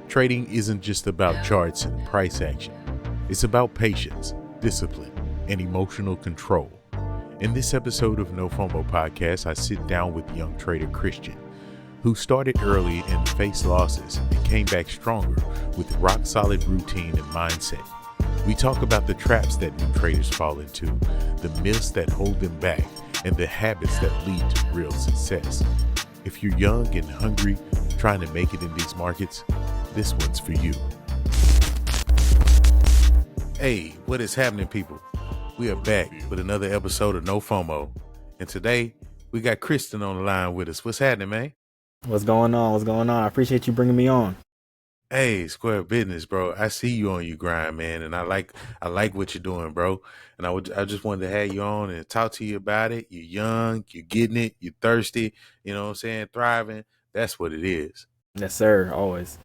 Trading isn't just about charts and price action. It's about patience, discipline, and emotional control. In this episode of NoFOMO podcast, I sit down with young trader Christian, who started early and faced losses and came back stronger with rock-solid routine and mindset. We talk about the traps that new traders fall into, the myths that hold them back, and the habits that lead to real success. If you're young and hungry, trying to make it in these markets, this one's for you. Hey, what is happening, people? We are back with another episode of NoFOMO, and today we got Kristen on the line with us. What's happening, man? What's going on? What's going on? I appreciate you bringing me on. Hey, square business, bro. I see you on your grind, man, and I like what you're doing, bro. And I just wanted to have you on and talk to you about it. You're young, you're getting it, you're thirsty, you know what I'm saying, thriving. That's what it is. Yes, sir. Always.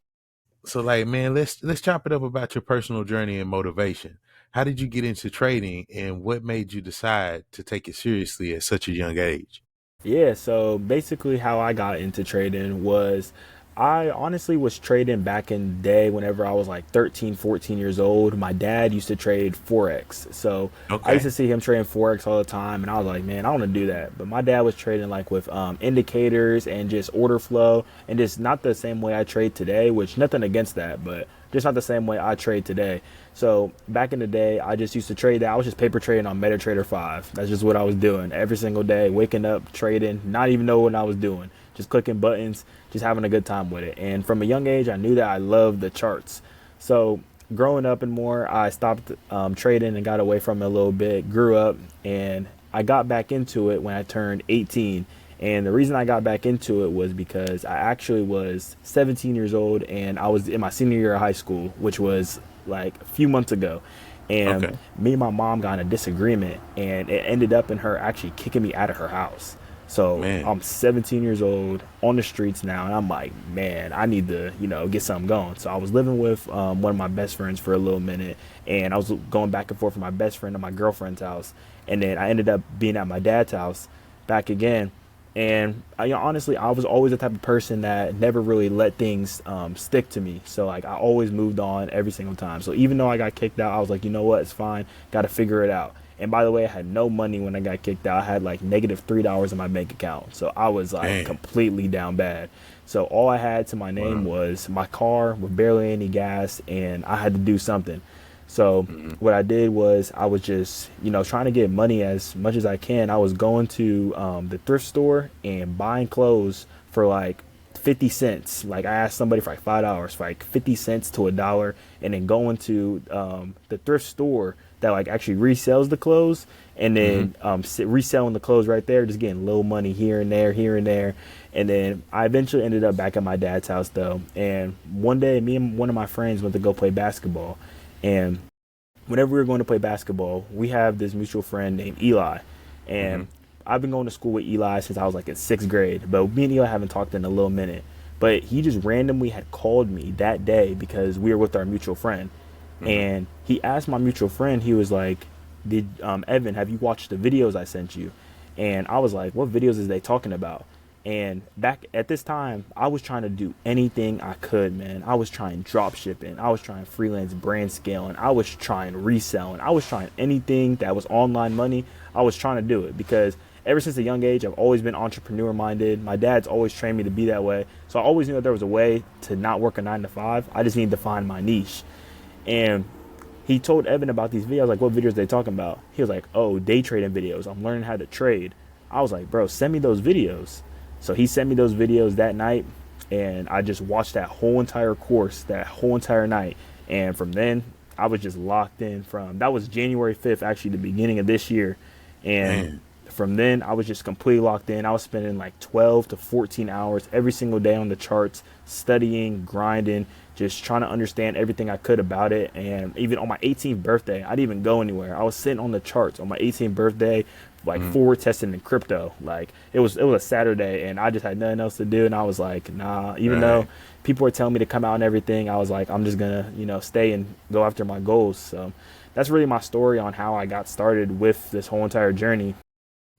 So, like, man, let's chop it up about your personal journey and motivation. How did you get into trading, and what made you decide to take it seriously at such a young age? Yeah, so basically how I got into trading was I honestly was trading back in the day whenever I was like 13, 14 years old. My dad used to trade Forex. So I used Okay. to see him trading Forex all the time. And I was like, man, I want to do that. But my dad was trading like with indicators and just order flow and just not the same way I trade today, which nothing against that, but just not the same way I trade today. So back in the day, I just used to trade that. I was just paper trading on MetaTrader 5. That's just what I was doing every single day, waking up, trading, not even know what I was doing, just clicking buttons, just having a good time with it. And from a young age, I knew that I loved the charts. So growing up and more, I stopped trading and got away from it a little bit, grew up, and I got back into it when I turned 18. And the reason I got back into it was because I actually was 17 years old and I was in my senior year of high school, which was like a few months ago. And Okay. me and my mom got in a disagreement and it ended up in her actually kicking me out of her house. So Man. I'm 17 years old on the streets now, and I'm like, man, I need to, get something going. So I was living with one of my best friends for a little minute, and I was going back and forth from my best friend to my girlfriend's house, and then I ended up being at my dad's house back again. And honestly, I was always the type of person that never really let things stick to me. So like I always moved on every single time. So even though I got kicked out, I was like, you know what, it's fine. Got to figure it out. And by the way, I had no money when I got kicked out. I had like negative $3 in my bank account. So I was like Damn. completely down bad. So all I had to my name Wow. was my car with barely any gas, and I had to do something. So what I did was I was just, trying to get money as much as I can. I was going to the thrift store and buying clothes for like 50 cents. Like I asked somebody for like $5 for like 50 cents to $1, and then going to the thrift store that like actually resells the clothes, and then reselling the clothes right there, just getting little money here and there, here and there. And then I eventually ended up back at my dad's house though. And one day me and one of my friends went to go play basketball. And whenever we were going to play basketball, we have this mutual friend named Eli. And I've been going to school with Eli since I was like in sixth grade. But me and Eli haven't talked in a little minute. But he just randomly had called me that day because we were with our mutual friend. And he asked my mutual friend, he was like, did Evan, have you watched the videos I sent you? And I was like, what videos is they talking about? And back at this time, I was trying to do anything I could, man. I was trying drop shipping. I was trying freelance brand scaling. I was trying reselling. I was trying anything that was online money. I was trying to do it because ever since a young age, I've always been entrepreneur minded. My dad's always trained me to be that way. So I always knew that there was a way to not work a 9 to 5. I just needed to find my niche. And he told Evan about these videos, like, what videos they talking about? He was like, oh, day trading videos. I'm learning how to trade. I was like, bro, send me those videos. So he sent me those videos that night, and I just watched that whole entire course, that whole entire night. And from then, I was just locked in that was January 5th, actually the beginning of this year. And Man. from then, I was just completely locked in. I was spending like 12 to 14 hours every single day on the charts, studying, grinding, just trying to understand everything I could about it. And even on my 18th birthday, I didn't even go anywhere. I was sitting on the charts on my 18th birthday, like forward testing in crypto. Like it was a Saturday, and I just had nothing else to do. And I was like, nah, even though people were telling me to come out and everything, I was like, I'm just gonna, stay and go after my goals. So that's really my story on how I got started with this whole entire journey.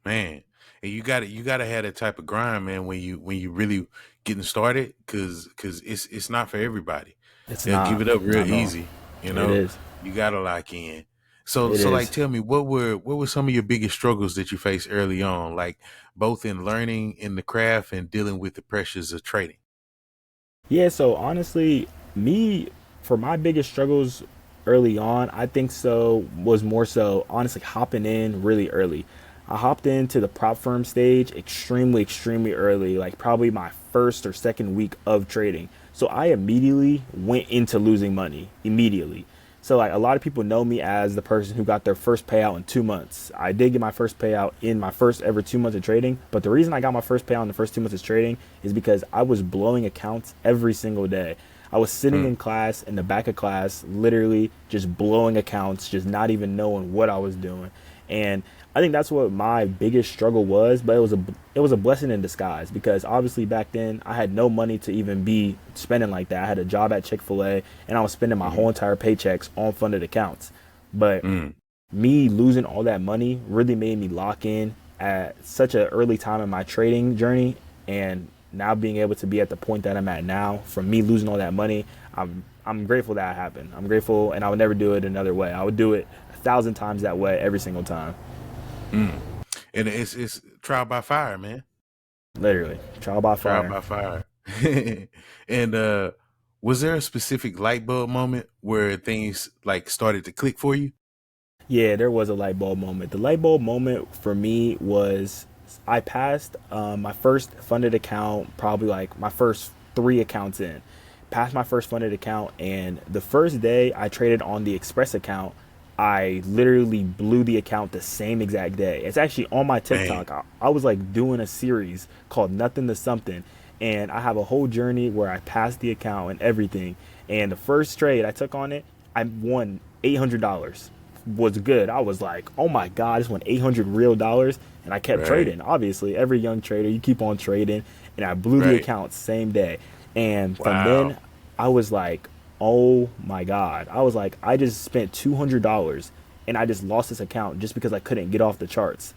Man, and you gotta have that type of grind, man, when you really getting started, cause it's not for everybody. It's They'll give not it up real not at all. easy. You It know, is. you gotta lock in. So It so like is. tell me what were some of your biggest struggles that you faced early on, like both in learning in the craft and dealing with the pressures of trading? Yeah, so honestly, me for my biggest struggles early on, I think so was more so honestly hopping in really early. I hopped into the prop firm stage extremely early, like probably my first or second week of trading. So I immediately went into losing money immediately. So like a lot of people know me as the person who got their first payout in 2 months. I did get my first payout in my first ever 2 months of trading, but the reason I got my first payout in the first 2 months of trading is because I was blowing accounts every single day. I was sitting Hmm. in class in the back of class, literally just blowing accounts, just not even knowing what I was doing. And I think that's what my biggest struggle was, but it was a blessing in disguise because obviously back then I had no money to even be spending like that. I had a job at Chick-fil-A and I was spending my Hmm. whole entire paychecks on funded accounts. But Hmm. me losing all that money really made me lock in at such an early time in my trading journey, and now being able to be at the point that I'm at now from me losing all that money, I'm grateful that happened. I'm grateful, and I would never do it another way. I would do it 1,000 times that way every single time. Hmm. And it's trial by fire, man. Literally, trial by Trial fire. by fire. And was there a specific light bulb moment where things like started to click for you? Yeah, there was a light bulb moment. The light bulb moment for me was I passed my first funded account, probably like my first three accounts in. Passed my first funded account, and the first day I traded on the Express account, I literally blew the account the same exact day. It's actually on my Man. TikTok. I was like doing a series called Nothing to Something, and I have a whole journey where I passed the account and everything. And the first trade I took on it, I won $800 was good. I was like, oh my God, I just won 800 real dollars. And I kept Right. trading. Obviously, every young trader, you keep on trading. And I blew the Right. account same day. And from Wow. then, I was like, oh my God. I was like, I just spent $200 and I just lost this account just because I couldn't get off the charts.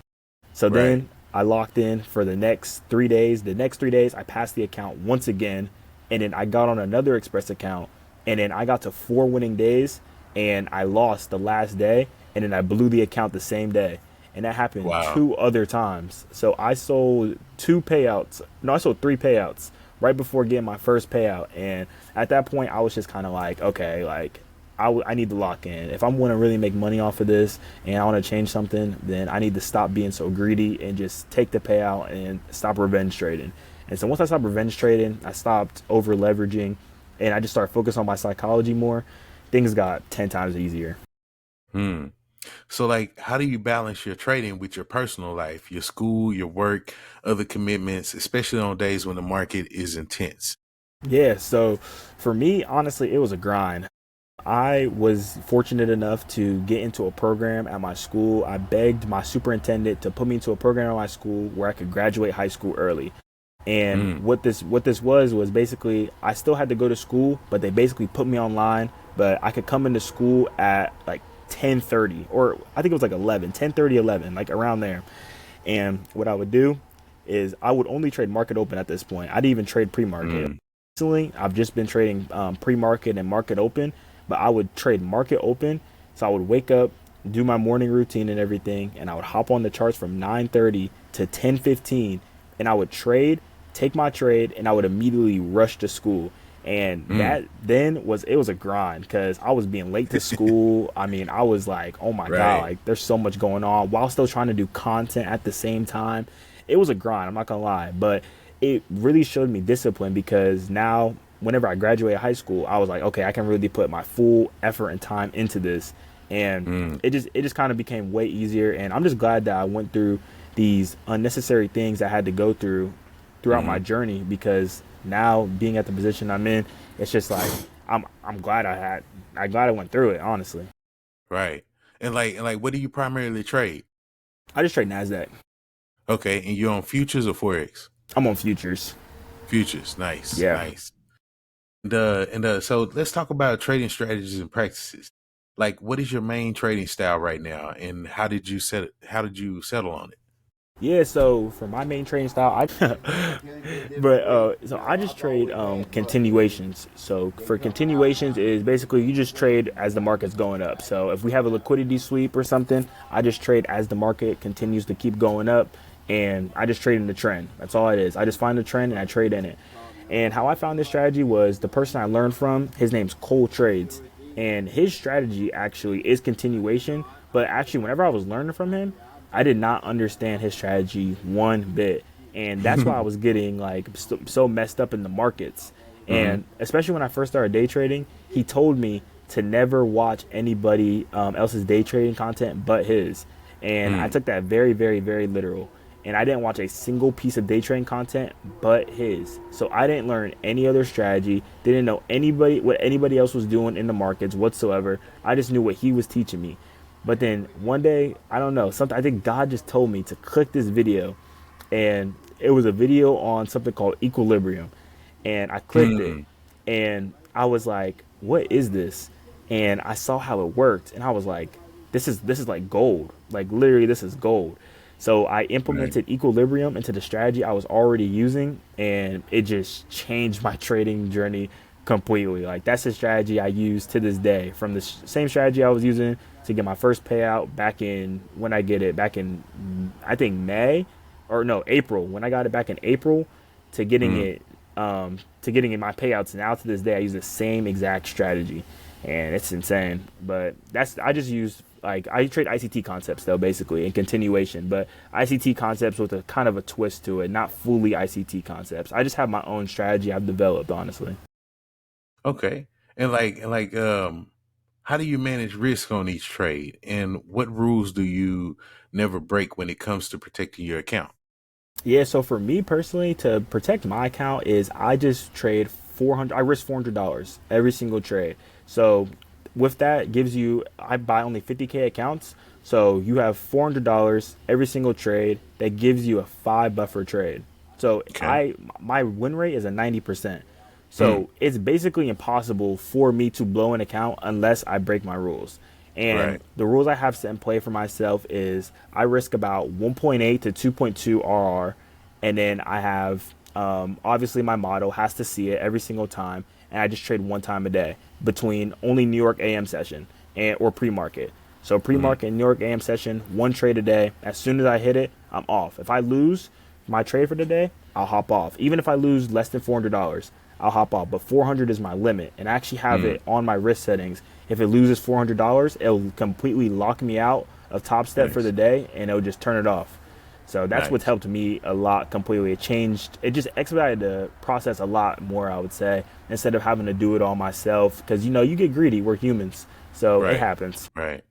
So Right. then I locked in for the next 3 days. The next 3 days, I passed the account once again, and then I got on another Express account, and then I got to 4 winning days, and I lost the last day, and then I blew the account the same day, and that happened Wow. 2 other times. So I sold two payouts. No, I sold three payouts right before getting my first payout, and at that point, I was just kind of like, okay, like I need to lock in. If I'm going to really make money off of this and I want to change something, then I need to stop being so greedy and just take the payout and stop revenge trading. And so once I stopped revenge trading, I stopped over leveraging and I just started focusing on my psychology more. Things got 10 times easier. Hmm. So, like, how do you balance your trading with your personal life, your school, your work, other commitments, especially on days when the market is intense? Yeah, so for me, honestly, it was a grind. I was fortunate enough to get into a program at my school. I begged my superintendent to put me into a program at my school where I could graduate high school early. And Hmm. what this was basically I still had to go to school, but they basically put me online, but I could come into school at like 10:30 or I think it was like 11, 10:30, 11, like around there. And what I would do is I would only trade market open at this point. I didn't even trade pre-market. Hmm. Recently, I've just been trading pre-market and market open, but I would trade market open. So I would wake up, do my morning routine and everything, and I would hop on the charts from 9:30 to 10:15, and I would trade, take my trade, and I would immediately rush to school. And Hmm. that then was it was a grind because I was being late to school. I mean, I was like, oh my God, Right. like there's so much going on while still trying to do content at the same time. It was a grind, I'm not gonna lie, but it really showed me discipline because now whenever I graduated high school, I was like, okay, I can really put my full effort and time into this. And Hmm. it just kind of became way easier. And I'm just glad that I went through these unnecessary things I had to go through throughout my Hmm. journey because now being at the position I'm in, it's just like I'm glad I'm glad I went through it, honestly. Right. And like, what do you primarily trade? I just trade NASDAQ. Okay, and you're on futures or forex? I'm on futures. Futures. Nice. Yeah. Nice. And so let's talk about trading strategies and practices. Like, what is your main trading style right now, and how did you settle on it? Yeah, so for my main trading style, so I just trade continuations. So for continuations is basically you just trade as the market's going up. So if we have a liquidity sweep or something, I just trade as the market continues to keep going up, and I just trade in the trend. That's all it is. I just find the trend and I trade in it. And how I found this strategy was the person I learned from. His name's Cole Trades, and his strategy actually is continuation. But actually, whenever I was learning from him, I did not understand his strategy one bit, and that's why I was getting like so messed up in the markets. Mm-hmm. And especially when I first started day trading, he told me to never watch anybody else's day trading content but his, and I Mm. took that very, very, very literal. And I didn't watch a single piece of day trading content but his. So I didn't learn any other strategy, didn't know anybody what anybody else was doing in the markets whatsoever. I just knew what he was teaching me. But then one day, I don't know, something I think God just told me to click this video, and it was a video on something called equilibrium, and I clicked it, Mm. and I was like, "What is this?" And I saw how it worked, and I was like, "This is like gold, like literally this is gold." So I Right. implemented equilibrium into the strategy I was already using, and it just changed my trading journey completely. Like that's the strategy I use to this day. From the same strategy I was using to get my first payout back in when I get it back in I think May or no April when I got it back in April to getting Mm. it to getting in my payouts now to this day I use the same exact strategy, and it's insane. But that's I just use like I trade ICT concepts though basically in continuation, but ICT concepts with a kind of a twist to it, not fully ICT concepts. I just have my own strategy I've developed honestly. Okay. And how do you manage risk on each trade? And what rules do you never break when it comes to protecting your account? Yeah, so for me personally, to protect my account is I just trade 400. I risk $400 every single trade. So with that gives you I buy only 50K accounts. So you have $400 every single trade. That gives you a 5 buffer trade. So Okay. I my win rate is a 90%. Mm. So it's basically impossible for me to blow an account unless I break my rules. And Right. the rules I have set in play for myself is I risk about 1.8 to 2.2 RR, and then I have obviously my model has to see it every single time, and I just trade one time a day between only New York AM session and or pre-market. So Mm. pre-market New York AM session, one trade a day. As soon as I hit it, I'm off. If I lose my trade for the day, I'll hop off. Even if I lose less than $400, I'll hop off. But 400 is my limit, and I actually have Mm. it on my risk settings. If it loses $400, it'll completely lock me out of Top Step for Nice. the day, and it'll just turn it off. So that's what's Nice. helped me a lot completely. It changed, it just expedited the process a lot more, I would say, instead of having to do it all myself. Because, you get greedy. We're humans. So it Right. happens. Right.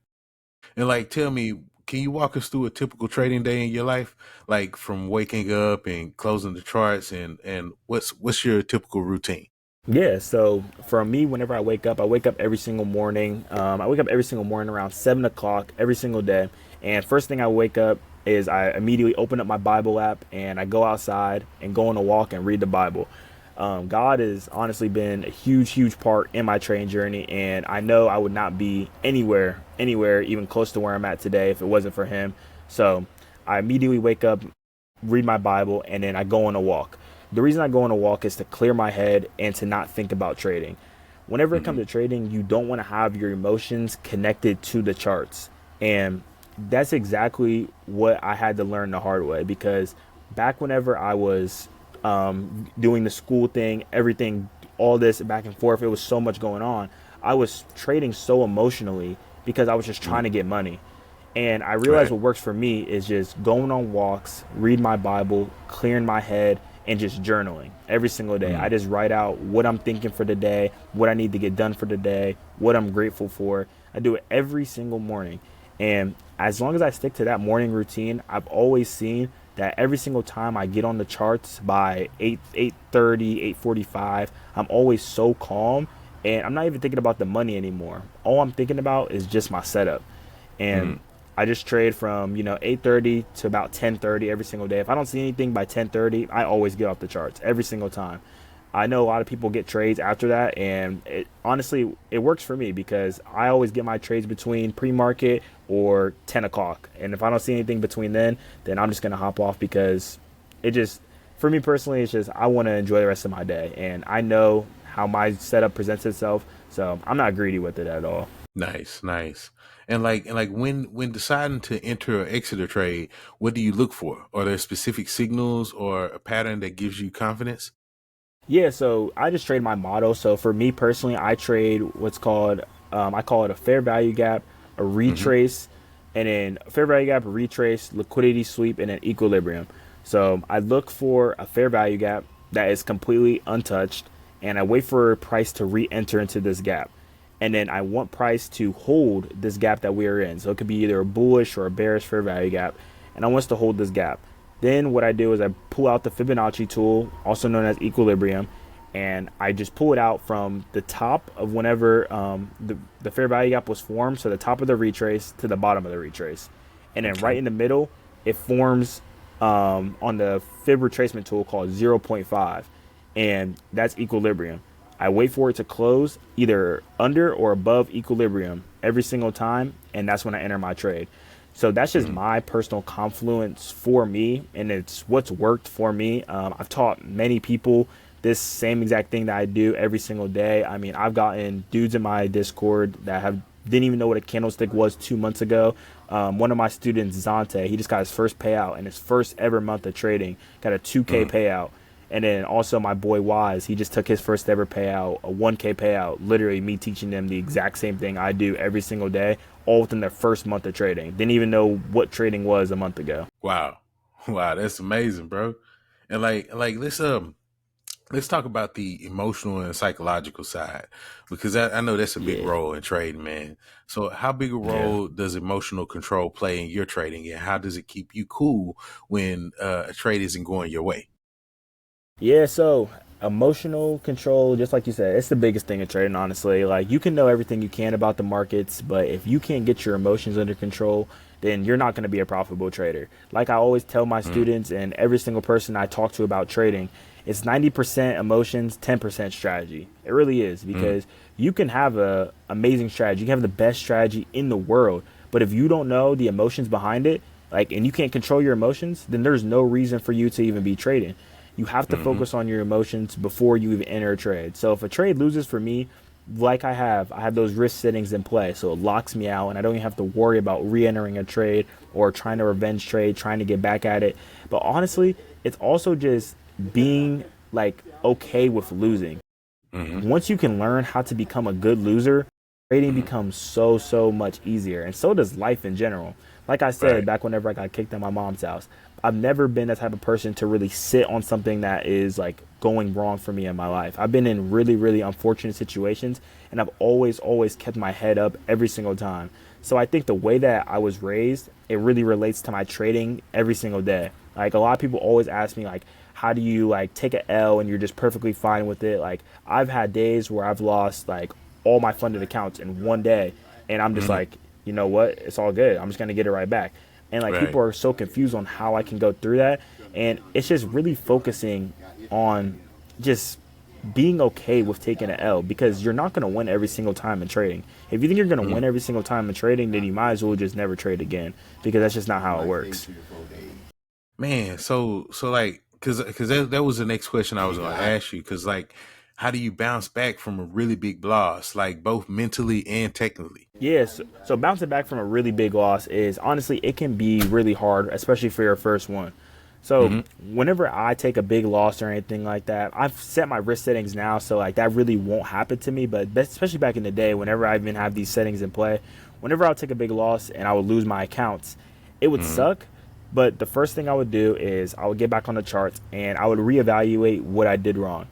And tell me, can you walk us through a typical trading day in your life? Like from waking up and closing the charts and what's your typical routine? Yeah, so for me, whenever I wake up every single morning. I wake up every single morning around 7 o'clock every single day. And first thing I wake up is I immediately open up my Bible app and I go outside and go on a walk and read the Bible. God has honestly been a huge, huge part in my trading journey, and I know I would not be anywhere even close to where I'm at today if it wasn't for Him. So I immediately wake up, read my Bible, and then I go on a walk. The reason I go on a walk is to clear my head and to not think about trading. Whenever it comes Hmm. to trading, you don't want to have your emotions connected to the charts. And that's exactly what I had to learn the hard way, because back whenever I was doing the school thing, everything, all this back and forth, it was so much going on. I was trading so emotionally because I was just trying Hmm. to get money. And I realized Right. what works for me is just going on walks, read my Bible, clearing my head, and just journaling every single day. I Mm. just write out what I'm thinking for the day, what I need to get done for the day, what I'm grateful for. I do it every single morning. And as long as I stick to that morning routine, I've always seen that every single time I get on the charts by 8:30, 8:45, I'm always so calm, and I'm not even thinking about the money anymore. All I'm thinking about is just my setup. And Mm. I just trade from 8:30 to about 10:30 every single day. If I don't see anything by 10:30, I always get off the charts every single time. I know a lot of people get trades after that, and honestly, it works for me because I always get my trades between pre-market or 10 o'clock. And if I don't see anything between then I'm just going to hop off because it just, for me personally, it's just I want to enjoy the rest of my day. And I know how my setup presents itself, so I'm not greedy with it at all. Nice, nice. And like when deciding to enter or exit a trade, what do you look for? Are there specific signals or a pattern that gives you confidence? Yeah, so I just trade my model. So for me personally, I trade what's called, I call it a fair value gap, a Mm-hmm. retrace, and then a fair value gap, a retrace, liquidity sweep, and an equilibrium. So I look for a fair value gap that is completely untouched, and I wait for price to re-enter into this gap. And then I want price to hold this gap that we are in. So it could be either a bullish or a bearish fair value gap, and I want us to hold this gap. Then what I do is I pull out the Fibonacci tool, also known as equilibrium, and I just pull it out from the top of whenever the fair value gap was formed, so the top of the retrace to the bottom of the retrace. And then right Okay. in the middle, it forms on the fib retracement tool called zero point 0.5, and that's equilibrium. I wait for it to close either under or above equilibrium every single time, and that's when I enter my trade. So that's just Mm-hmm. my personal confluence for me, and it's what's worked for me. I've taught many people this same exact thing that I do every single day. I mean, I've gotten dudes in my Discord that have didn't even know what a candlestick was 2 months ago. One of my students, Zante, he just got his first payout in his first ever month of trading, got a 2K Mm-hmm. payout. And then also my boy Wise, he just took his first ever payout, a 1K payout. Literally me teaching them the exact same thing I do every single day, all within their first month of trading. Didn't even know what trading was a month ago. Wow. Wow, that's amazing, bro. And like let's talk about the emotional and psychological side because I know that's a big Yeah, role in trading, man. So how big a yeah. role does emotional control play in your trading, and how does it keep you cool when a trade isn't going your way? Yeah, so emotional control, just like you said, it's the biggest thing in trading, honestly. Like you can know everything you can about the markets, but if you can't get your emotions under control, then you're not going to be a profitable trader. Like I always tell my Mm, students and every single person I talk to about trading, it's 90% emotions, 10% strategy. It really is mm, because you can have a amazing strategy. You can have the best strategy in the world, but if you don't know the emotions behind it, like and you can't control your emotions, then there's no reason for you to even be trading. You have to mm-hmm. focus on your emotions before you even enter a trade. So if a trade loses for me, like I have those risk settings in play. So it locks me out and I don't even have to worry about re-entering a trade or trying to revenge trade, trying to get back at it. But honestly, it's also just being like okay with losing. Mm-hmm. Once you can learn how to become a good loser, trading Mm-hmm. becomes so much easier. And so does life in general. Like I said, Right. back whenever I got kicked out of my mom's house, I've never been that type of person to really sit on something that is like going wrong for me in my life. I've been in really unfortunate situations and I've always kept my head up every single time. So I think the way that I was raised, it really relates to my trading every single day. Like a lot of people always ask me like, how do you like take a L and you're just perfectly fine with it? Like I've had days where I've lost like all my funded accounts in one day and I'm just Mm-hmm. like, you know what? It's all good. I'm just going to get it right back. And like Right. people are so confused on how I can go through that. And it's just really focusing on just being okay with taking an L because you're not going to win every single time in trading. If you think you're going to Mm-hmm. win every single time in trading, then you might as well just never trade again because that's just not how it works. Man, so like, cause that was the next question I was gonna ask you. Cause like, how do you bounce back from a really big loss, like both mentally and technically? Yes. So bouncing back from a really big loss is honestly, it can be really hard, especially for your first one. So Mm-hmm. whenever I take a big loss or anything like that, I've set my risk settings now, so like that really won't happen to me. But especially back in the day, whenever I even have these settings in play, whenever I would take a big loss and I would lose my accounts, it would Mm-hmm. suck. But the first thing I would do is I would get back on the charts and I would reevaluate what I did wrong.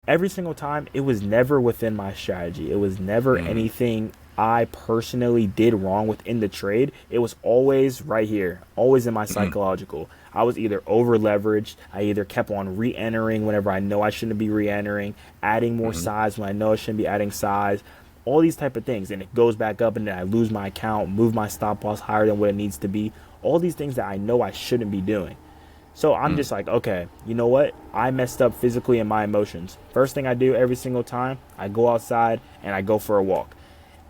Every single time, it was never within my strategy. It was never Mm-hmm. anything I personally did wrong within the trade. It was always right here, always in my Mm-hmm. psychological. I was either over leveraged, I either kept on re entering whenever I know I shouldn't be re entering, adding more Mm-hmm. size when I know I shouldn't be adding size, all these type of things. And it goes back up, and then I lose my account, move my stop loss higher than what it needs to be. All these things that I know I shouldn't be doing. So I'm just like, okay, you know what? I messed up physically in my emotions. First thing I do every single time, I go outside and I go for a walk.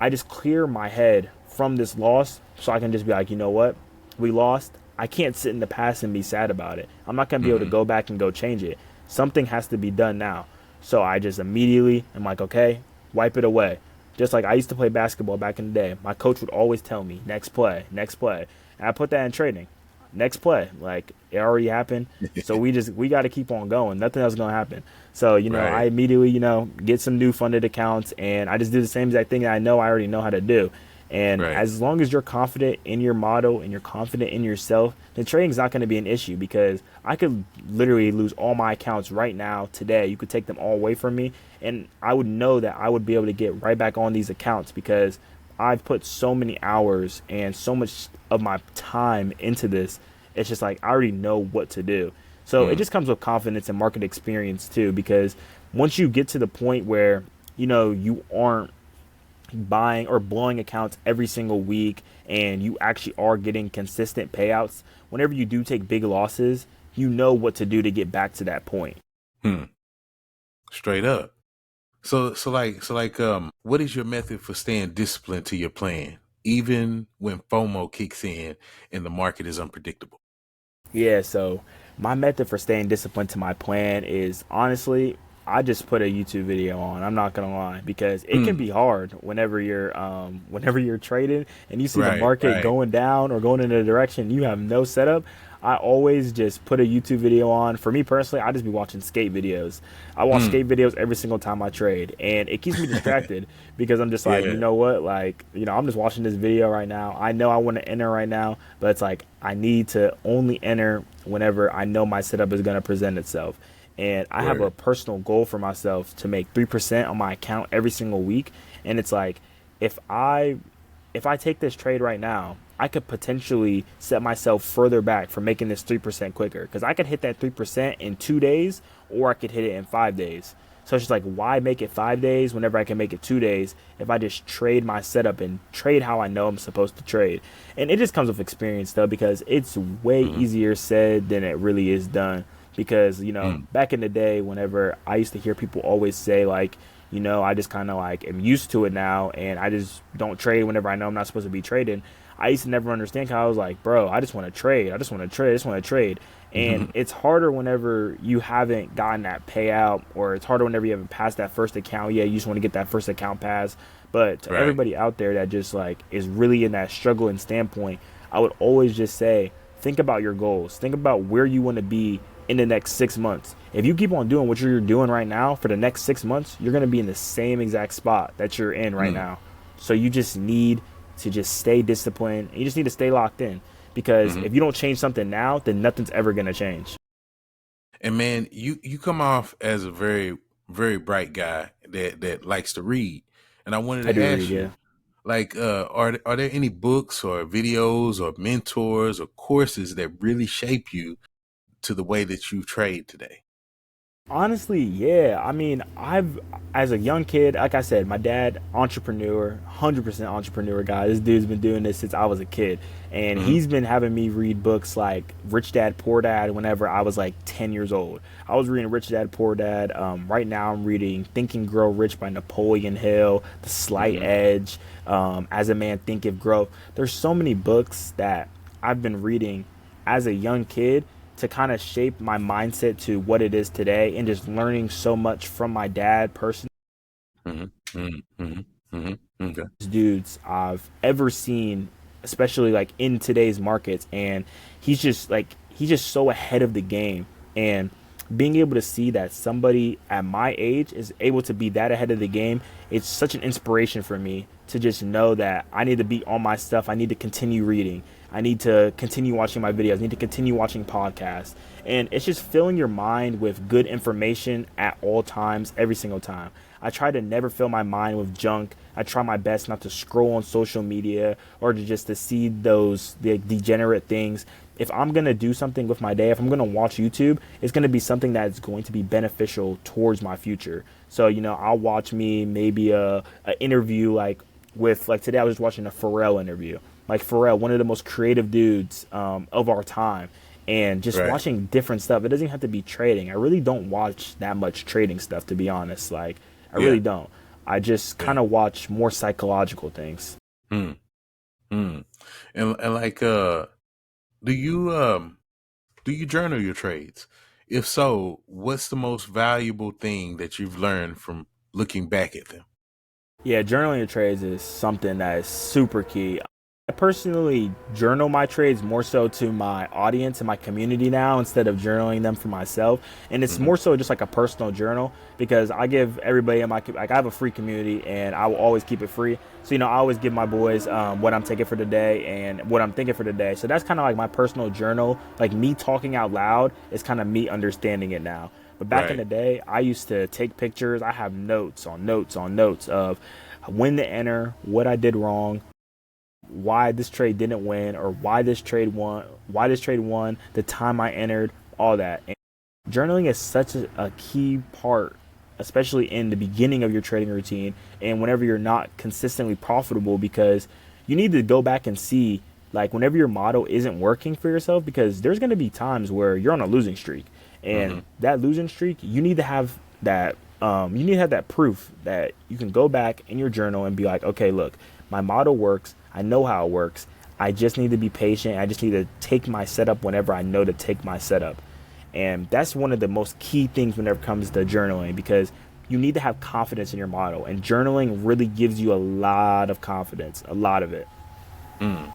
I just clear my head from this loss so I can just be like, you know what? We lost. I can't sit in the past and be sad about it. I'm not going to be able to go back and go change it. Something has to be done now. So I just immediately am like, okay, wipe it away. Just like I used to play basketball back in the day. My coach would always tell me, next play, next play. And I put that in training. Next play. Like, it already happened. So we got to keep on going. Nothing else is going to happen. So, I immediately, get some new funded accounts, and I just do the same exact thing that I know I already know how to do. And as long as you're confident in your model and you're confident in yourself, then trading's not going to be an issue, because I could literally lose all my accounts right now, today. You could take them all away from me, and I would know that I would be able to get right back on these accounts, because I've put so many hours and so much of my time into this. It's just like I already know what to do. So it just comes with confidence and market experience too, because once you get to the point where, you aren't buying or blowing accounts every single week and you actually are getting consistent payouts, whenever you do take big losses, you know what to do to get back to that point. Straight up. So what is your method for staying disciplined to your plan, even when FOMO kicks in and the market is unpredictable? Yeah, so my method for staying disciplined to my plan is, honestly, I just put a YouTube video on. I'm not gonna lie, because it can be hard whenever you're trading and you see the market going down or going in a direction you have no setup. I always just put a YouTube video on. For me personally, I just be watching skate videos. I watch skate videos every single time I trade, and it keeps me distracted because I'm just like, you know what, like, I'm just watching this video right now. I know I want to enter right now, but it's like I need to only enter whenever I know my setup is going to present itself. And I have a personal goal for myself to make 3% on my account every single week. And it's like, if I take this trade right now, I could potentially set myself further back from making this 3% quicker, because I could hit that 3% in 2 days, or I could hit it in 5 days. So it's just like, why make it 5 days whenever I can make it 2 days if I just trade my setup and trade how I know I'm supposed to trade? And it just comes with experience, though, because it's way easier said than it really is done. Because, back in the day, whenever I used to hear people always say, like, I just kind of like am used to it now, and I just don't trade whenever I know I'm not supposed to be trading. I used to never understand, because I was like, bro, I just want to trade. I just want to trade. I just want to trade. And it's harder whenever you haven't gotten that payout, or it's harder whenever you haven't passed that first account. Yeah, you just want to get that first account pass. But to everybody out there that just like is really in that struggling standpoint, I would always just say, think about your goals. Think about where you want to be in the next 6 months. If you keep on doing what you're doing right now for the next 6 months, you're going to be in the same exact spot that you're in right now. So you just need to just stay disciplined. You just need to stay locked in, because if you don't change something now, then nothing's ever going to change. And man, you come off as a very, very bright guy that likes to read. And I wanted to ask you, like, are there any books or videos or mentors or courses that really shape you to the way that you trade today? Honestly, yeah. I mean, as a young kid, like I said, my dad, entrepreneur, 100% entrepreneur guy. This dude's been doing this since I was a kid. And he's been having me read books like Rich Dad, Poor Dad whenever I was like 10 years old. I was reading Rich Dad, Poor Dad. Right now I'm reading Think and Grow Rich by Napoleon Hill, The Slight Edge, As a Man Thinketh Grow. There's so many books that I've been reading as a young kid to kind of shape my mindset to what it is today, and just learning so much from my dad personally. Okay. Dudes I've ever seen, especially like in today's markets, and he's just so ahead of the game. And being able to see that somebody at my age is able to be that ahead of the game, it's such an inspiration for me to just know that I need to be on my stuff. I need to continue reading. I need to continue watching my videos. I need to continue watching podcasts. And it's just filling your mind with good information at all times, every single time. I try to never fill my mind with junk. I try my best not to scroll on social media or to see those degenerate things. If I'm going to do something with my day, if I'm going to watch YouTube, it's going to be something that's going to be beneficial towards my future. So, I'll watch maybe a interview like today I was watching a Pharrell interview. Like Pharrell, one of the most creative dudes of our time. and just Right. watching different stuff. It doesn't have to be trading. I really don't watch that much trading stuff, to be honest. Like, I Yeah. really don't. I just Yeah. kind of watch more psychological things. Mm. Mm. And like, do you journal your trades? If so, what's the most valuable thing that you've learned from looking back at them? Yeah, journaling your trades is something that is super key. I personally journal my trades more so to my audience and my community now instead of journaling them for myself. And it's Hmm. more so just like a personal journal because I give everybody in my like I have a free community and I will always keep it free. So I always give my boys what I'm taking for the day and what I'm thinking for the day. So that's kind of like my personal journal. Like me talking out loud is kind of me understanding it now. But back in Right. the day, I used to take pictures. I have notes on notes on notes of when to enter, what I did wrong, why this trade didn't win, or why this trade won, the time I entered, all that. And journaling is such a key part, especially in the beginning of your trading routine and whenever you're not consistently profitable, because you need to go back and see like whenever your model isn't working for yourself, because there's going to be times where you're on a losing streak, Hmm. and that losing streak you need to have that you need to have that proof that you can go back in your journal and be like, okay, look, my model works, I know how it works, I just need to be patient, I just need to take my setup whenever I know to take my setup. And that's one of the most key things whenever it comes to journaling, because you need to have confidence in your model, and journaling really gives you a lot of confidence, a lot of it. Mm.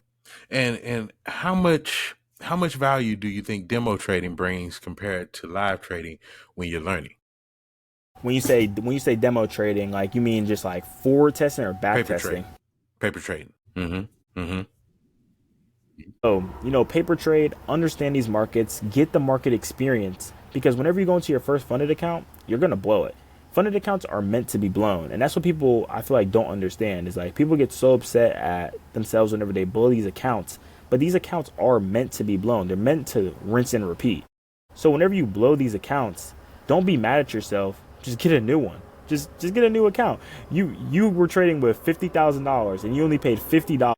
And how much value do you think demo trading brings compared to live trading when you're learning? When you say demo trading, like you mean just like forward testing or back Paper testing? trading. Paper trading. Mm-hmm. Mm-hmm. So, paper trade, understand these markets, get the market experience, because whenever you go into your first funded account, you're going to blow it. Funded accounts are meant to be blown. And that's what people, I feel like, don't understand is like people get so upset at themselves whenever they blow these accounts. But these accounts are meant to be blown. They're meant to rinse and repeat. So whenever you blow these accounts, don't be mad at yourself. Just get a new one. Just get a new account. You were trading with $50,000 and you only paid $50.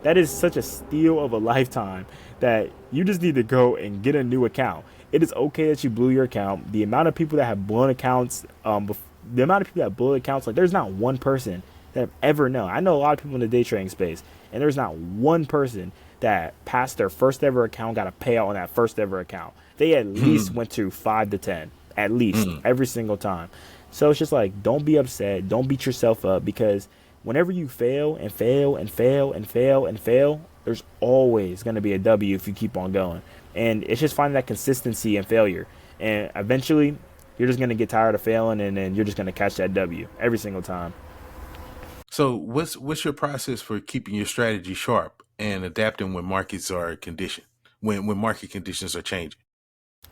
That is such a steal of a lifetime that you just need to go and get a new account. It is okay that you blew your account. The amount of people that have blown accounts, the amount of people that blow accounts, like there's not one person that I've ever known. I know a lot of people in the day trading space, and there's not one person that passed their first ever account, got a payout on that first ever account. They at least went to 5 to 10, at least Mm. every single time. So it's just like, don't be upset, don't beat yourself up, because whenever you fail and fail and fail and fail and fail, there's always going to be a W if you keep on going. And it's just finding that consistency and failure. And eventually, you're just going to get tired of failing, and then you're just going to catch that W every single time. So what's your process for keeping your strategy sharp and adapting when markets are conditioned, when market conditions are changing?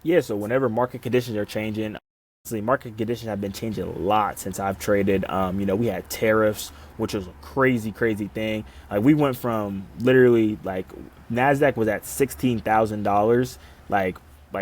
Yeah, so whenever market conditions are changing, honestly, market conditions have been changing a lot since I've traded. We had tariffs, which was a crazy, crazy thing. Like we went from literally like Nasdaq was at $16,000, like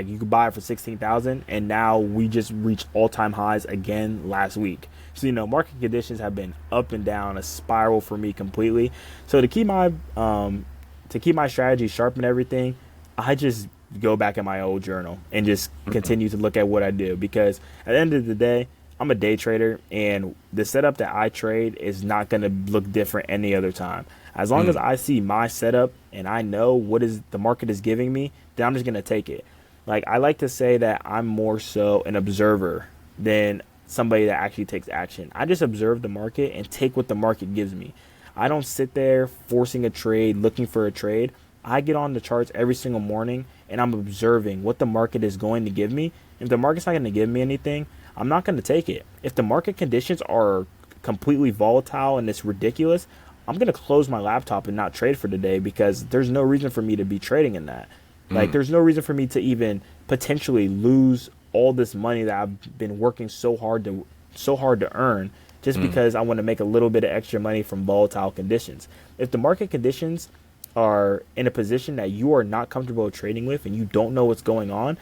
you could buy it for 16,000, and now we just reached all time highs again last week. So market conditions have been up and down, a spiral for me completely. So to keep my strategy sharp and everything, I just go back in my old journal and just continue to look at what I do, because at the end of the day, I'm a day trader, and the setup that I trade is not going to look different any other time. As long as Mm. I see my setup and I know what is the market is giving me, then I'm just going to take it. Like I like to say that I'm more so an observer than somebody that actually takes action. I just observe the market and take what the market gives me. I don't sit there forcing a trade, looking for a trade. I get on the charts every single morning and I'm observing what the market is going to give me. If the market's not going to give me anything, I'm not going to take it. If the market conditions are completely volatile and it's ridiculous, I'm going to close my laptop and not trade for the day, because there's no reason for me to be trading in that. Like Mm. there's no reason for me to even potentially lose all this money that I've been working so hard to earn, just Mm. because I want to make a little bit of extra money from volatile conditions. If the market conditions are in a position that you are not comfortable trading with and you don't know what's going on,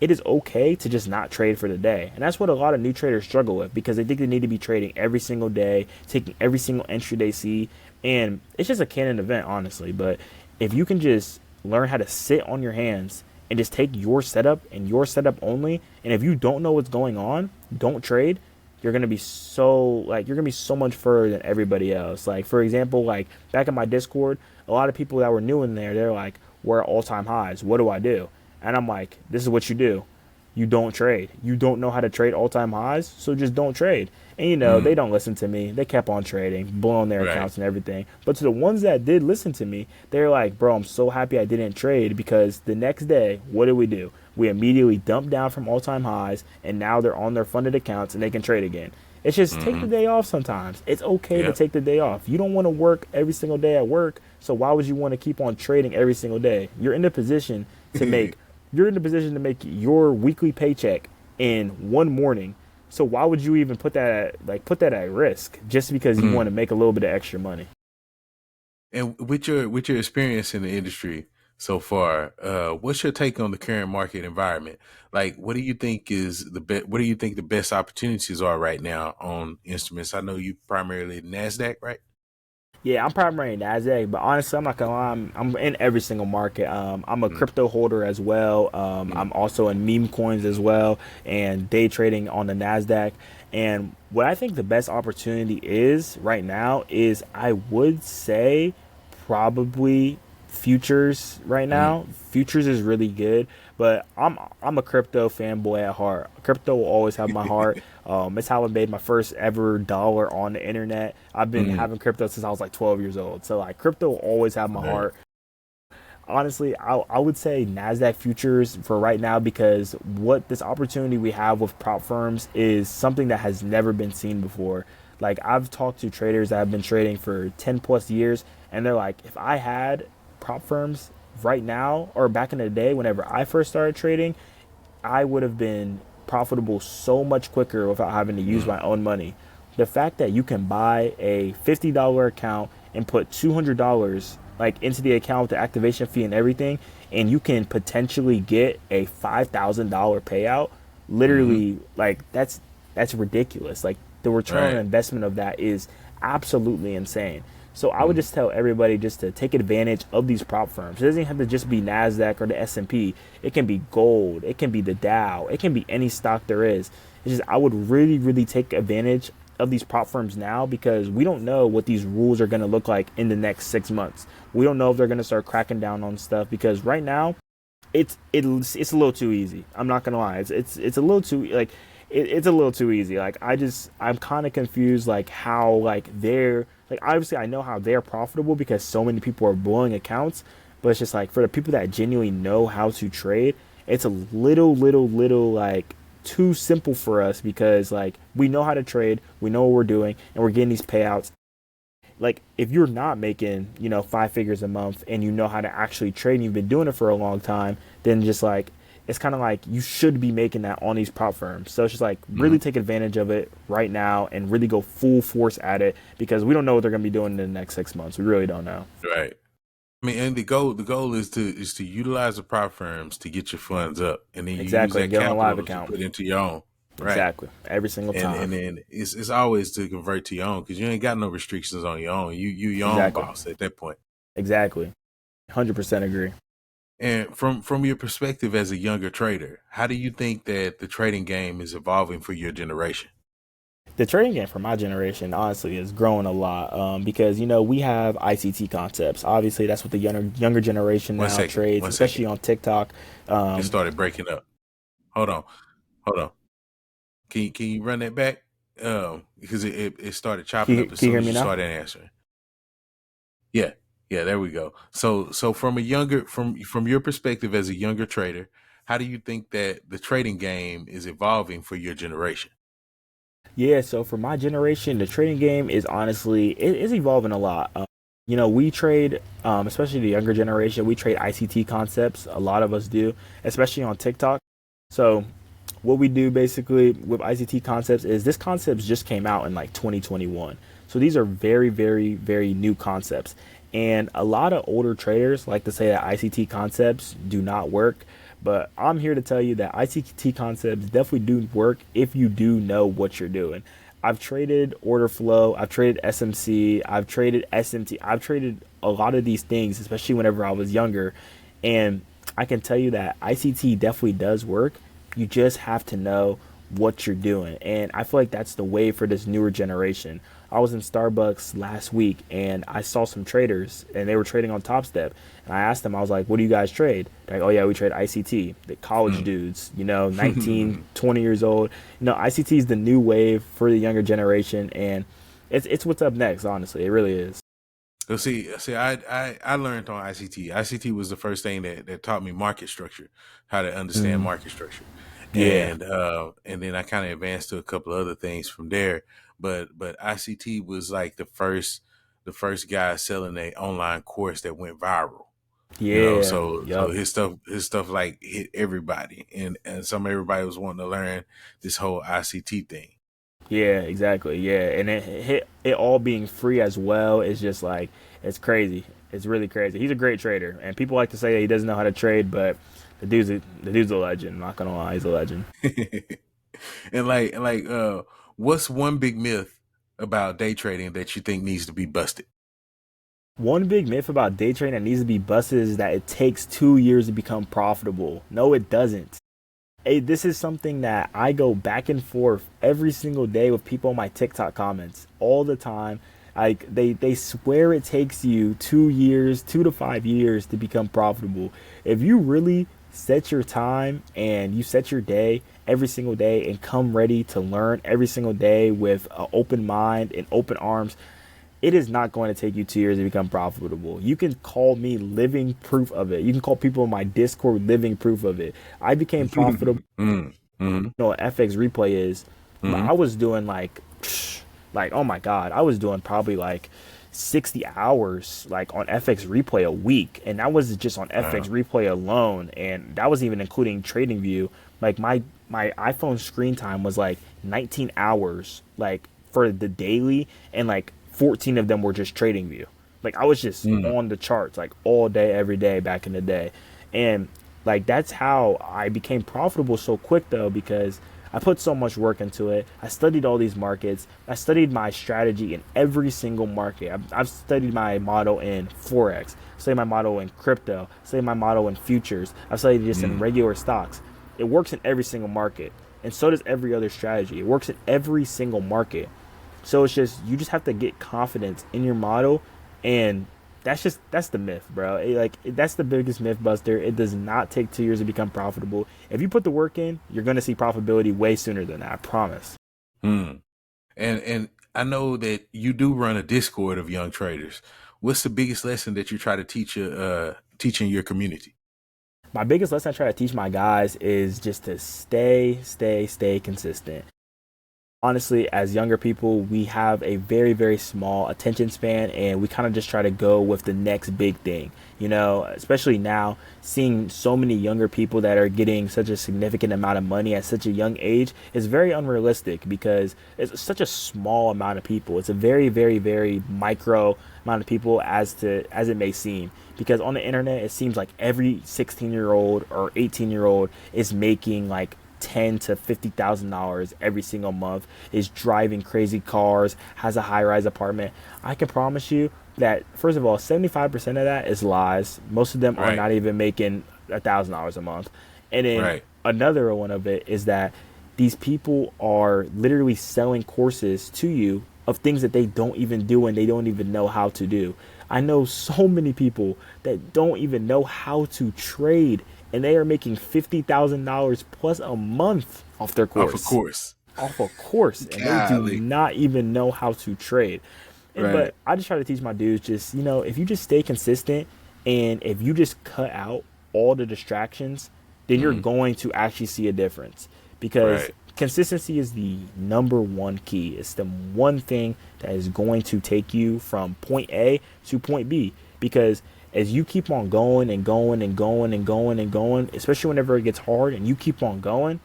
it is okay to just not trade for the day. And that's what a lot of new traders struggle with, because they think they need to be trading every single day, taking every single entry they see. And it's just a canon event, honestly. But if you can just learn how to sit on your hands and just take your setup and your setup only. And if you don't know what's going on, don't trade. You're gonna be so much further than everybody else. Like for example, like back in my Discord, a lot of people that were new in there, they're like, we're at all time highs. What do I do? And I'm like, this is what you do. You don't trade. You don't know how to trade all time highs, so just don't trade. And they don't listen to me. They kept on trading, blowing their accounts and everything. But to the ones that did listen to me, they're like, bro, I'm so happy I didn't trade, because the next day, what did we do? We immediately dumped down from all time highs, and now they're on their funded accounts and they can trade again. It's just take the day off sometimes. It's okay to take the day off. You don't want to work every single day at work, so why would you want to keep on trading every single day? You're in the position to make your weekly paycheck in one morning. So why would you even put that at risk just because you want to make a little bit of extra money? And with your experience in the industry so far, what's your take on the current market environment? Like, what do you think the best opportunities are right now on instruments? I know you primarily NASDAQ, right? Yeah, I'm primarily NASDAQ, but honestly, I'm not gonna lie, I'm in every single market. I'm a crypto holder as well. I'm also in meme coins as well, and day trading on the NASDAQ. And what I think the best opportunity is right now is, I would say, probably futures right now. Futures is really good, but I'm a crypto fanboy at heart. Crypto will always have my heart. It's how I made my first ever dollar on the internet. I've been having crypto since I was like 12 years old. So like crypto will always have my heart. Honestly, I would say NASDAQ futures for right now, because what this opportunity we have with prop firms is something that has never been seen before. Like, I've talked to traders that have been trading for 10 plus years, and they're like, if I had prop firms right now, or back in the day whenever I first started trading, I would have been profitable so much quicker without having to use my own money. The fact that you can buy a $50 account and put $200 like into the account with the activation fee and everything, and you can potentially get a $5,000 payout, literally, like that's ridiculous. Like, the return on investment of that is absolutely insane. So I would just tell everybody just to take advantage of these prop firms. It doesn't have to just be NASDAQ or the S&P. It can be gold. It can be the Dow. It can be any stock there is. It's just, I would really, really take advantage of these prop firms now, because we don't know what these rules are going to look like in the next 6 months. We don't know if they're going to start cracking down on stuff, because right now it's a little too easy. I'm not going to lie. It's a little too, like, it's a little too easy. Like, I'm kind of confused, like, how, like, they're, like, obviously I know how they're profitable because so many people are blowing accounts, but it's just like, for the people that genuinely know how to trade, it's a little, like, too simple for us, because, like, we know how to trade, we know what we're doing, and we're getting these payouts. Like, if you're not making, 5 figures a month, and you know how to actually trade, and you've been doing it for a long time, then just, like, it's kind of like you should be making that on these prop firms. So it's just like, really take advantage of it right now and really go full force at it, because we don't know what they're going to be doing in the next 6 months. We really don't know. Right. I mean, and the goal is to utilize the prop firms to get your funds up, and then you use that get on a live capital account, to put into your own. Right. Exactly. Every single time. And then it's always to convert to your own, because you ain't got no restrictions on your own. You your own boss at that point. Exactly. 100% agree. And from your perspective as a younger trader, how do you think that the trading game is evolving for your generation? The trading game for my generation, honestly, is growing a lot, because, we have ICT concepts. Obviously, that's what the younger generation now trades, especially on TikTok. It started breaking up. Hold on. Can you run that back? Because it started chopping up as soon as you started answering. Yeah, there we go. So from your perspective as a younger trader, how do you think that the trading game is evolving for your generation? Yeah, so for my generation, the trading game is honestly, it is evolving a lot. We trade, especially the younger generation, we trade ICT concepts. A lot of us do, especially on TikTok. So what we do basically with ICT concepts is, this concepts just came out in like 2021. So these are very, very, very new concepts. And a lot of older traders like to say that ICT concepts do not work. But I'm here to tell you that ICT concepts definitely do work if you do know what you're doing. I've traded order flow, I've traded SMC, I've traded SMT, I've traded a lot of these things, especially whenever I was younger. And I can tell you that ICT definitely does work. You just have to know what you're doing. And I feel like that's the way for this newer generation. I was in Starbucks last week and I saw some traders and they were trading on Top Step. And I asked them, I was like, what do you guys trade? They're like, oh yeah, we trade ICT. The college dudes, 19, 20 years old. ICT is the new wave for the younger generation. And it's what's up next, honestly. It really is. So I learned on ICT. ICT was the first thing that taught me market structure, how to understand market structure. Yeah. And then I kind of advanced to a couple of other things from there. But ICT was like the first guy selling a online course that went viral. Yeah. So his stuff like hit everybody, and everybody was wanting to learn this whole ICT thing. Yeah, exactly. Yeah, and it all being free as well is just like, it's crazy. It's really crazy. He's a great trader, and people like to say that he doesn't know how to trade, but the dude's a legend. I'm not gonna lie, he's a legend. and what's one big myth about day trading that you think needs to be busted? One big myth about day trading that needs to be busted is that it takes 2 years to become profitable. No, it doesn't. Hey, this is something that I go back and forth every single day with people in my TikTok comments all the time. Like they swear it takes you 2 years, 2 to 5 years to become profitable. If you really set your time and you set your day every single day and come ready to learn every single day with an open mind and open arms, it is not going to take you 2 years to become profitable. You can call me living proof of it. You can call people in my Discord living proof of it. I became profitable. What FX replay is. I was doing like, oh my God, I was doing probably like 60 hours like on FX replay a week. And that was just on FX replay alone. And that wasn't even including TradingView. Like my iPhone screen time was like 19 hours, like for the daily, and like 14 of them were just TradingView. Like I was just on the charts like all day, every day back in the day. And like that's how I became profitable so quick though, because I put so much work into it. I studied all these markets. I studied my strategy in every single market. I've studied my model in Forex, studied my model in crypto, studied my model in futures. I've studied just in regular stocks. It works in every single market. And so does every other strategy. It works in every single market. So it's just, you just have to get confidence in your model, and that's the myth, bro. That's the biggest myth buster. It does not take 2 years to become profitable. If you put the work in, you're going to see profitability way sooner than that, I promise. And I know that you do run a Discord of young traders. What's the biggest lesson that you try to teach in your community? My biggest lesson I try to teach my guys is just to stay consistent. Honestly, as younger people, we have a very, very small attention span, and we kind of just try to go with the next big thing, especially now, seeing so many younger people that are getting such a significant amount of money at such a young age is very unrealistic, because it's such a small amount of people. It's a very, very, very micro amount of people as it may seem, because on the internet, it seems like every 16-year-old or 18-year-old is making like $10,000 to $50,000 every single month, is driving crazy cars, has a high-rise apartment. I can promise you that, first of all, 75% of that is lies. Most of them are not even making $1,000 a month. And then another one of it is that these people are literally selling courses to you of things that they don't even do and they don't even know how to do. I know so many people that don't even know how to trade, and they are making $50,000 plus a month off their course. Off a course. And they do not even know how to trade. But I just try to teach my dudes, just, if you just stay consistent and if you just cut out all the distractions, then you're going to actually see a difference. Because consistency is the number one key. It's the one thing that is going to take you from point A to point B. Because as you keep on going and going and going and going and going, especially whenever it gets hard and you keep on going,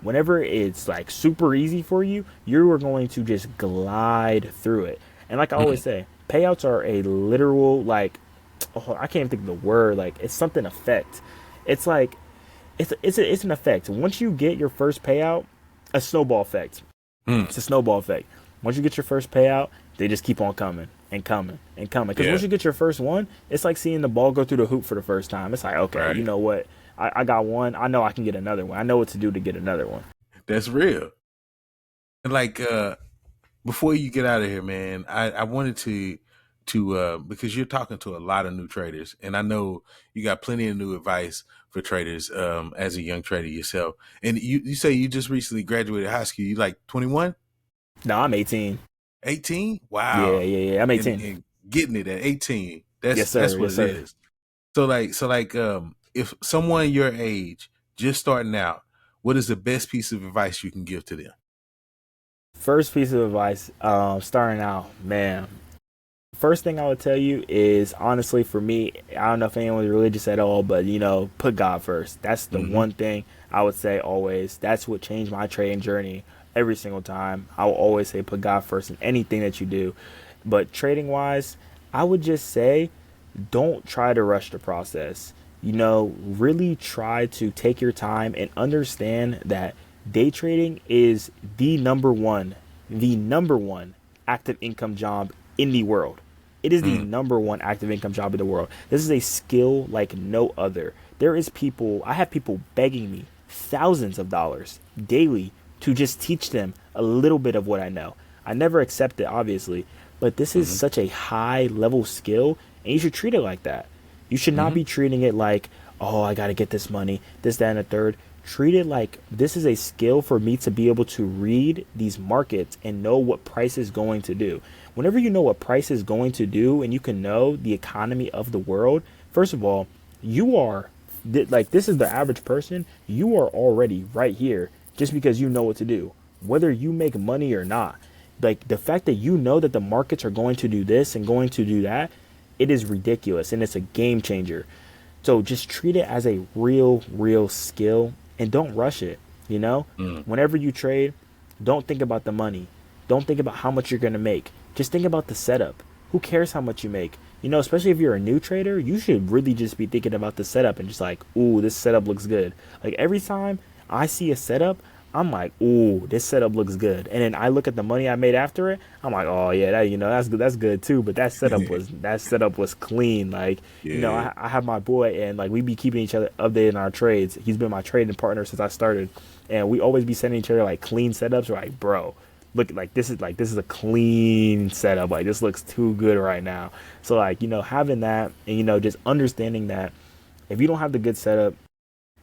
whenever it's like super easy for you, you are going to just glide through it. And like I always say, payouts are a literal, I can't even think of the word, it's something effect. It's like, it's an effect. Once you get your first payout, a snowball effect. It's a snowball effect. Once you get your first payout, they just keep on coming. and coming and coming. Because Yeah. once you get your first one, it's like seeing the ball go through the hoop for the first time. It's like, okay, you Right. know what? I got one. I know I can get another one. I know what to do to get another one. That's real. And like before you get out of here, man, I wanted to because you're talking to a lot of new traders, and I know you got plenty of new advice for traders as a young trader yourself. And you say you just recently graduated high school. You like 21? No, I'm 18. 18? Yeah, Wow. yeah, yeah. I'm And 18. getting it at 18. Yes, That's sir. what Yes, it sir. is. So like if someone your age just starting out, what is the best piece of advice you can give to them? First piece of advice, starting out, man. First thing I would tell you is honestly for me, I don't know if anyone's religious at all, but put God first. That's the Mm-hmm. one thing I would say always. That's what changed my trading journey every single time. I will always say put God first in anything that you do. But trading wise, I would just say don't try to rush the process. Really try to take your time and understand that day trading is the number one active income job in the world. It is the Mm. number one active income job in the world. This is a skill like no other. I have people begging me thousands of dollars daily to just teach them a little bit of what I know. I never accept it, obviously, but this is Mm-hmm. such a high level skill, and you should treat it like that. You should not Mm-hmm. be treating it like, oh, I got to get this money, this, that, and the third. Treat it like this is a skill for me to be able to read these markets and know what price is going to do. Whenever you know what price is going to do and you can know the economy of the world, first of all, you are like this is the average person. You are already right here just because you know what to do, whether you make money or not. Like the fact that you know that the markets are going to do this and going to do that, it is ridiculous and it's a game changer. So just treat it as a real skill and don't rush it. You know, Mm. whenever you trade, don't think about the money. Don't think about how much you're going to make. Just think about the setup. Who cares how much you make? Especially if you're a new trader, you should really just be thinking about the setup and just like, ooh, this setup looks good. Like every time I see a setup, I'm like, ooh, this setup looks good. And then I look at the money I made after it. I'm like, oh yeah, that's good. That's good too. But that setup was clean. Like, Yeah. I have my boy and like we be keeping each other updated in our trades. He's been my trading partner since I started, and we always be sending each other like clean setups. We're like, bro, look, like this is a clean setup. Like this looks too good right now. So like having that and just understanding that if you don't have the good setup,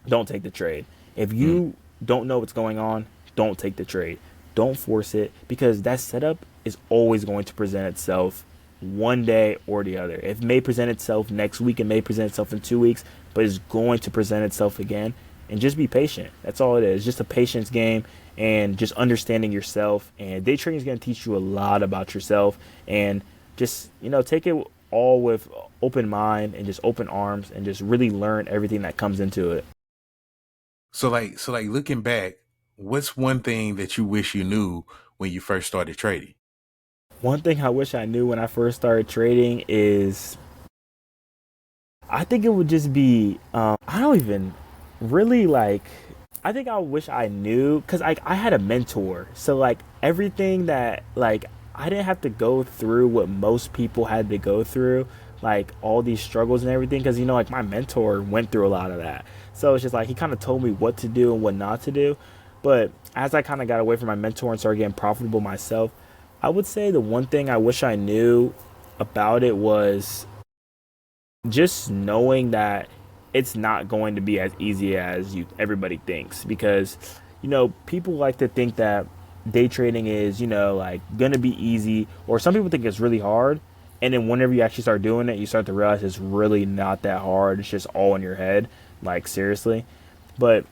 don't take the trade. If Mm. you don't know what's going on, don't take the trade. Don't force it because that setup is always going to present itself one day or the other. It may present itself next week, it may present itself in 2 weeks, but it's going to present itself again. And just be patient. That's all it is. Just a patience game and just understanding yourself. And day trading is going to teach you a lot about yourself. And just, take it all with open mind and just open arms and just really learn everything that comes into it. So like looking back, what's one thing that you wish you knew when you first started trading? One thing I wish I knew when I first started trading is I think it would just be I don't even really like I think I wish I knew because I had a mentor, so like everything that like I didn't have to go through what most people had to go through, like all these struggles and everything, because like my mentor went through a lot of that. So it's just like he kind of told me what to do and what not to do. But as I kind of got away from my mentor and started getting profitable myself, I would say the one thing I wish I knew about it was just knowing that it's not going to be as easy as everybody thinks, because people like to think that day trading is like gonna be easy, or some people think it's really hard, and then whenever you actually start doing it you start to realize it's really not that hard. It's just all in your head, like seriously. But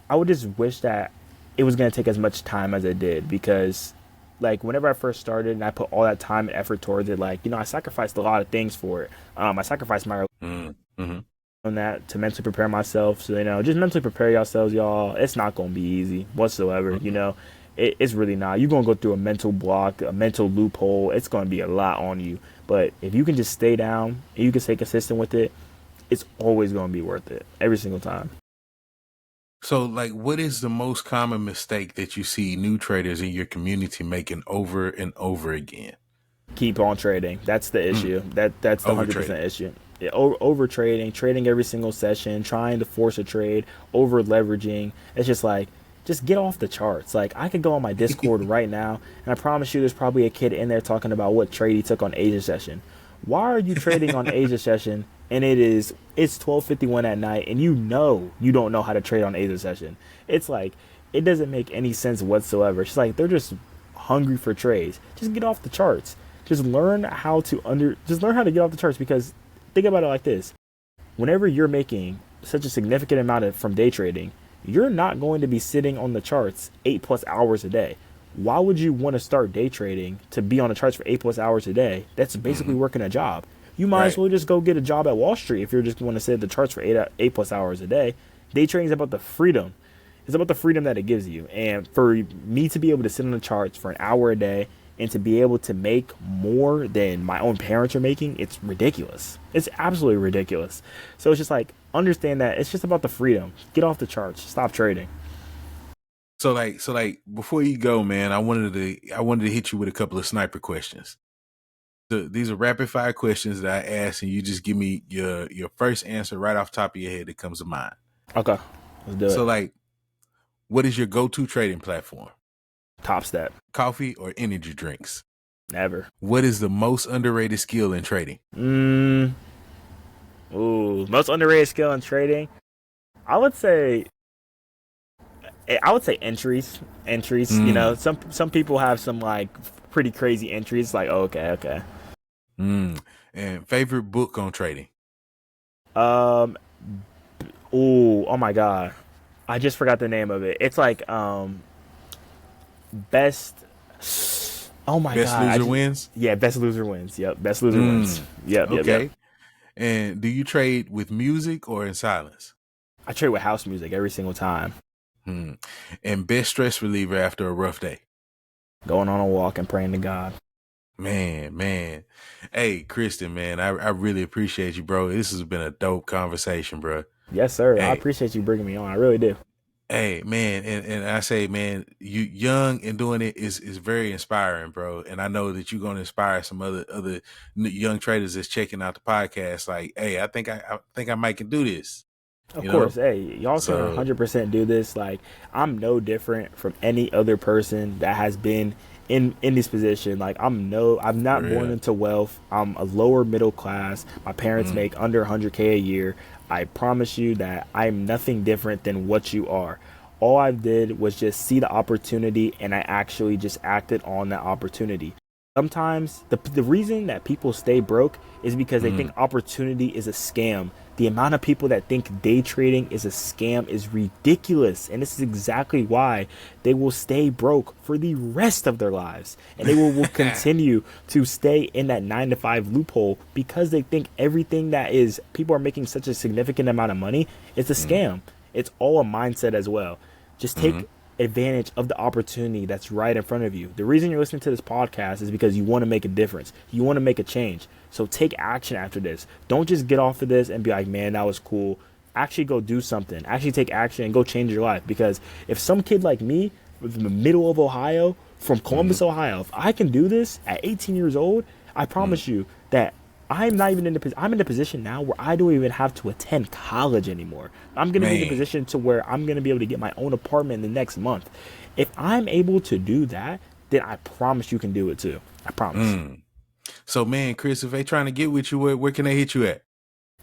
I would just wish that it was going to take as much time as it did, because like whenever I first started and I put all that time and effort towards it, like I sacrificed a lot of things for it. I sacrificed my Mm. Mm-hmm. on that to mentally prepare myself. So just mentally prepare yourselves, y'all. It's not gonna be easy whatsoever. Mm-hmm. It's really not. You're gonna go through a mental block, a mental loophole. It's gonna be a lot on you. But if you can just stay down and you can stay consistent with it, it's always gonna be worth it every single time. So, like, what is the most common mistake that you see new traders in your community making over and over again? Keep on trading. That's the issue. That's the Overtrade. 100% issue. Yeah, over trading, trading every single session, trying to force a trade, over leveraging. It's just like, just get off the charts. Like, I could go on my Discord right now, and I promise you, there's probably a kid in there talking about what trade he took on Asia session. Why are you trading on Asia session? And it's 12:51 at night, and you don't know how to trade on Asia session. It's like, it doesn't make any sense whatsoever. It's like they're just hungry for trades. Just get off the charts. Just learn how to get off the charts, because think about it like this. Whenever you're making such a significant amount from day trading, you're not going to be sitting on the charts 8+ hours a day. Why would you want to start day trading to be on the charts for 8+ hours a day? That's basically working a job. You might as well just go get a job at Wall Street if you're just going to sit at the charts for 8+ hours a day. Day trading is about the freedom. It's about the freedom that it gives you. And for me to be able to sit on the charts for an hour a day and to be able to make more than my own parents are making, it's ridiculous. It's absolutely ridiculous. So it's just like, understand that it's just about the freedom. Get off the charts. Stop trading. So like before you go, man, I wanted to hit you with a couple of sniper questions. These are rapid fire questions that I ask, and you just give me your first answer right off the top of your head that comes to mind. Okay, let's do it. So like, what is your go-to trading platform? Top Step. Coffee or energy drinks? Never. What is the most underrated skill in trading? Most underrated skill in trading? I would say entries. You know, some people have some like pretty crazy entries. Like, okay. And favorite book on trading? Oh my god, I just forgot the name of it. It's like best. Oh my Best god, loser wins. Yeah, best loser wins. Yep, best loser wins. Yep. Okay. Yep. And do you trade with music or in silence? I trade with house music every single time. And best stress reliever after a rough day? Going on a walk and praying to God. Man. Hey, Kristen, man, I really appreciate you, bro. This has been a dope conversation, bro. Yes, sir. Hey. I appreciate you bringing me on. I really do. Hey, man, and I say, man, you young and doing it is very inspiring, bro. And I know that you're going to inspire some other young traders that's checking out the podcast. Like, hey, I think I might can do this. Of course, hey, y'all can 100% do this. Like, I'm no different from any other person that has been in this position. Like, I'm not born into wealth. I'm a lower middle class. My parents make under 100K a year. I promise you that I'm nothing different than what you are. All I did was just see the opportunity, and I actually just acted on that opportunity. Sometimes the reason that people stay broke is because they think opportunity is a scam. The amount of people that think day trading is a scam is ridiculous. And this is exactly why they will stay broke for the rest of their lives. And they will continue to stay in that 9-to-5 loophole, because they think everything that is people are making such a significant amount of money, it's a scam. It's all a mindset as well. Just take advantage of the opportunity that's right in front of you. The reason you're listening to this podcast is because you want to make a difference. You want to make a change. So take action after this. Don't just get off of this and be like, man, that was cool. Actually go do something. Actually take action and go change your life. Because if some kid like me from the middle of Ohio, from Columbus, Ohio, if I can do this at 18 years old, I promise you that I'm not even I'm in the position now where I don't even have to attend college anymore. I'm going to be in a position to where I'm going to be able to get my own apartment in the next month. If I'm able to do that, then I promise you can do it too. I promise. So, man, Chris, if they trying to get with you, where can they hit you at?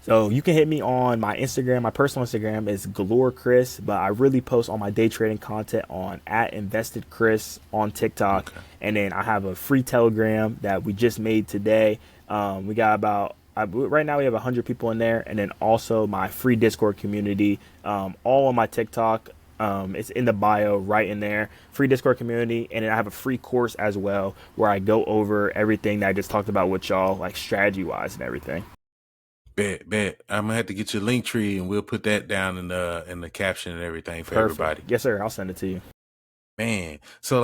So you can hit me on my Instagram. My personal Instagram is Galore Chris, but I really post all my day trading content on @InvestedChris on TikTok. Okay. And then I have a free Telegram that we just made today. We got right now we have 100 people in there, and then also my free Discord community, all on my TikTok. It's in the bio right in there. Free Discord community, and then I have a free course as well where I go over everything that I just talked about with y'all, like strategy wise and everything. Bet. I'm gonna have to get your link tree, and we'll put that down in the caption and everything for everybody. Yes, sir. I'll send it to you. Man, so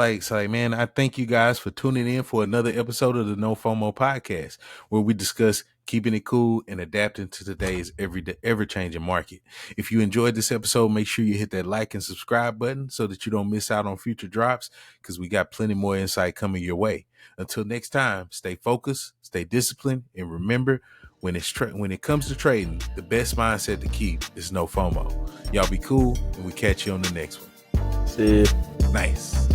man, I thank you guys for tuning in for another episode of the NoFOMO podcast, where we discuss keeping it cool and adapting to today's ever-changing market. If you enjoyed this episode, make sure you hit that like and subscribe button so that you don't miss out on future drops, because we got plenty more insight coming your way. Until next time, stay focused, stay disciplined, and remember, when it comes to trading, the best mindset to keep is no FOMO. Y'all be cool, and we catch you on the next one. See ya. Nice.